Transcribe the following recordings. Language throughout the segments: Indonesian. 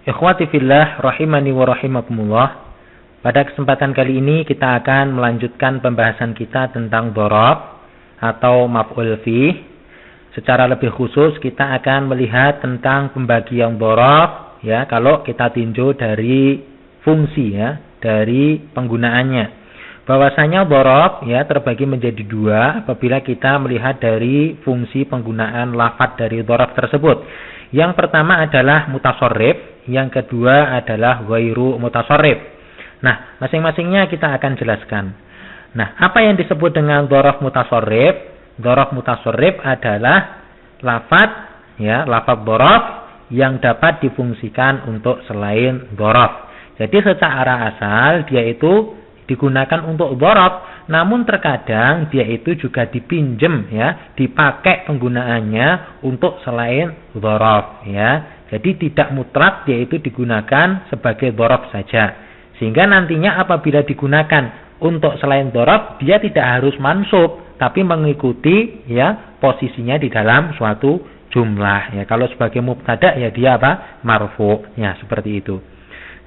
Ikhwati fillah rahimani wa rahimakumullah. Pada kesempatan kali ini kita akan melanjutkan pembahasan kita tentang dhorab atau maf'ul fih. Secara lebih khusus kita akan melihat tentang pembagian dhorab ya, kalau kita tinjau dari fungsi ya, dari penggunaannya. Bahwasanya dhorab ya terbagi menjadi dua apabila kita melihat dari fungsi penggunaan lafadz dari dhorab tersebut. Yang pertama adalah mutasharrif, yang kedua adalah ghairu mutasharrif. Nah, masing-masingnya kita akan jelaskan. Nah, apa yang disebut dengan dhorab mutasharrif? Dhorab mutasharrif adalah lafadz ya, lafadz dhorab yang dapat difungsikan untuk selain dhorab. Jadi secara asal dia itu digunakan untuk dhorab, namun terkadang dia itu juga dipinjem ya, dipakai penggunaannya untuk selain dhorab ya. Jadi tidak mutlak dia itu digunakan sebagai dhorab saja. Sehingga nantinya apabila digunakan untuk selain dhorab, dia tidak harus mansub, tapi mengikuti ya posisinya di dalam suatu jumlah ya. Kalau sebagai mubtada ya dia apa? Marfu ya, seperti itu.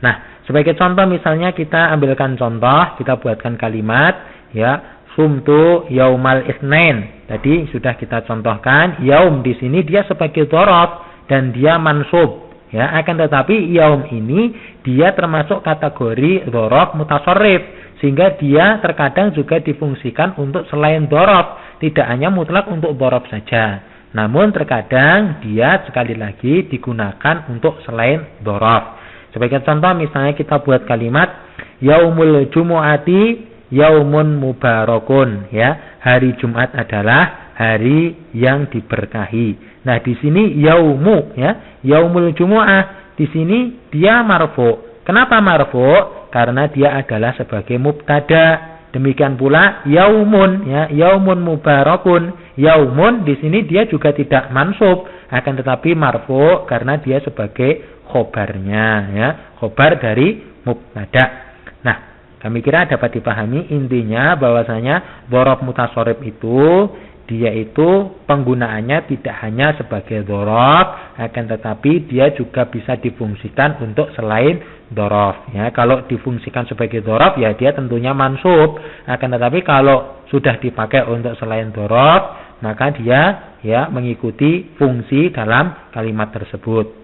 Nah, sebagai contoh misalnya kita ambilkan contoh, kita buatkan kalimat ya, sumtu yaumal isnain. Tadi sudah kita contohkan, yaum di sini dia sebagai dhorab dan dia mansub ya, akan tetapi yaum ini dia termasuk kategori dhorab mutasharrif, sehingga dia terkadang juga difungsikan untuk selain dhorab, tidak hanya mutlak untuk dhorab saja, namun terkadang dia sekali lagi digunakan untuk selain dhorab. Sebagai contoh misalnya kita buat kalimat yaumul jumu'ati yaumun mubarakun ya, hari Jumat adalah hari yang diberkahi. Nah, di sini yaumu ya, yaumul jumu'ah di sini dia marfu. Kenapa marfu? Karena dia adalah sebagai mubtada. Demikian pula yaumun ya, yaumun mubarakun. Yaumun di sini dia juga tidak mansub, akan tetapi marfu karena dia sebagai khobarnya ya, khobar dari mubtada. Nah, kami kira dapat dipahami intinya bahwasanya dhorab mutasharrif itu dia itu penggunaannya tidak hanya sebagai dhorab, akan tetapi dia juga bisa difungsikan untuk selain dhorab ya. Kalau difungsikan sebagai dhorab ya dia tentunya mansub, akan tetapi kalau sudah dipakai untuk selain dhorab maka dia ya mengikuti fungsi dalam kalimat tersebut.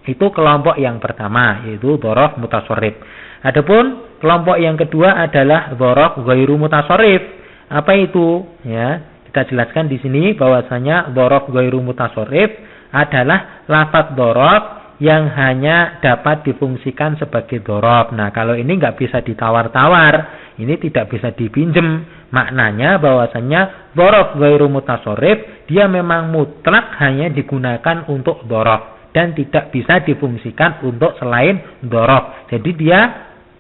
Itu kelompok yang pertama, yaitu dhorab mutasharrif. Adapun kelompok yang kedua adalah dhorab ghairu mutasharrif. Apa itu? Ya, kita jelaskan di sini bahwasanya dhorab ghairu mutasharrif adalah lafadz dhorab yang hanya dapat difungsikan sebagai dhorab. Nah, kalau ini nggak bisa ditawar-tawar, ini tidak bisa dipinjem. Maknanya bahwasanya dhorab ghairu mutasharrif dia memang mutlak hanya digunakan untuk dhorab dan tidak bisa difungsikan untuk selain dhorab. Jadi dia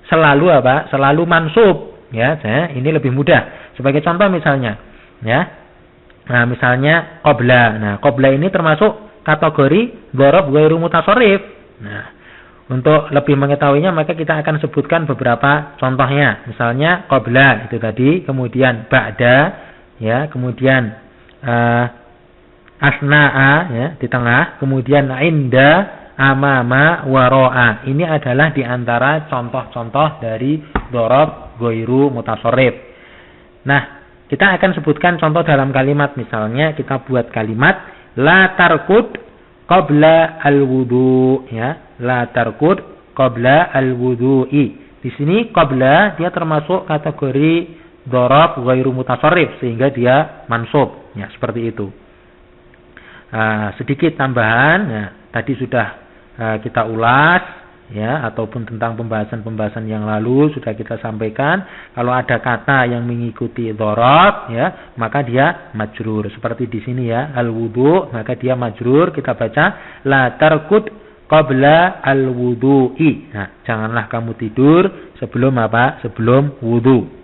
selalu apa? Selalu mansub ya. Ini lebih mudah. Sebagai contoh misalnya ya. Nah, misalnya qabla. Nah, qabla ini termasuk kategori dhorab ghairu mutasharrif. Nah, untuk lebih mengetahuinya maka kita akan sebutkan beberapa contohnya. Misalnya qabla itu tadi, kemudian ba'da ya, kemudian asna'a ya, di tengah, kemudian inda, amama, waro'a. Ini adalah di antara contoh-contoh dari dhorab ghairu mutasharrif. Nah, kita akan sebutkan contoh dalam kalimat. Misalnya kita buat kalimat la tarkud qabla al-wudu ya, la tarkud qabla al-wudu'i. Di sini qabla dia termasuk kategori dhorab ghairu mutasharrif sehingga dia mansub ya, seperti itu. Sedikit tambahan ya, tadi sudah kita ulas ya, ataupun tentang pembahasan-pembahasan yang lalu sudah kita sampaikan, kalau ada kata yang mengikuti dhorab ya, maka dia majrur. Seperti di sini ya, al-wudu, maka dia majrur, kita baca la tarkud qabla al-wudu'i. Nah, janganlah kamu tidur sebelum apa? Sebelum wudu.